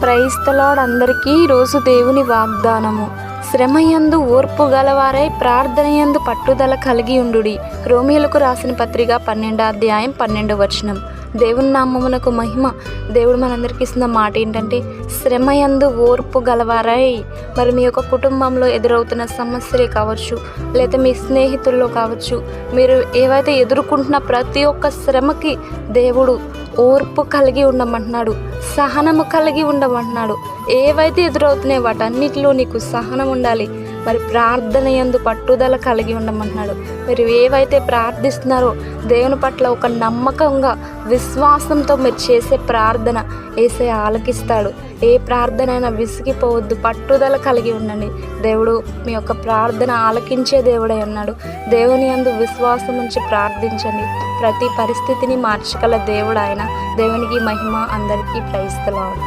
Praise the lord అందరికీ. ఈరోజు దేవుని వాగ్దానము, శ్రమయందు ఓర్పు గలవారై ప్రార్థనయందు పట్టుదల కలిగి ఉండుడి. రోమీయులకు రాసిన పత్రిక 12వ అధ్యాయం 12వ వచనం. దేవుని నామమునకు మహిమ. దేవుడు మనందరికీ ఇస్తున్న మాట ఏంటంటే, శ్రమయందు ఓర్పు గలవారై. మరి మీ యొక్క కుటుంబంలో ఎదురవుతున్న సమస్యలే కావచ్చు, లేదా మీ స్నేహితుల్లో కావచ్చు, మీరు ఏవైతే ఎదుర్కొంటున్న ప్రతి ఒక్క శ్రమకి దేవుడు ఓర్పు కలిగి ఉండమంటున్నాడు, సహనము కలిగి ఉండమంటున్నాడు. ఏవైతే ఎదురవుతున్నాయో వాటన్నిటిలో నీకు సహనం ఉండాలి. మరి ప్రార్థన యందు పట్టుదల కలిగి ఉండమంటున్నాడు. మీరు ఏవైతే ప్రార్థిస్తున్నారో దేవుని పట్ల ఒక నమ్మకంగా విశ్వాసంతో మీరు చేసే ప్రార్థన యేసయ్య ఆలకిస్తాడు. ఏ ప్రార్థన అయినా విసిగిపోవద్దు, పట్టుదల కలిగి ఉండండి. దేవుడు మీ యొక్క ప్రార్థన ఆలకించే దేవుడై ఉన్నాడు. దేవుని యందు విశ్వాసం ఉంచి ప్రార్థించండి. ప్రతి పరిస్థితిని మార్చగల దేవుడు ఆయన. దేవునికి మహిమ. అందరికీ ప్రైజ్ ది లార్డ్.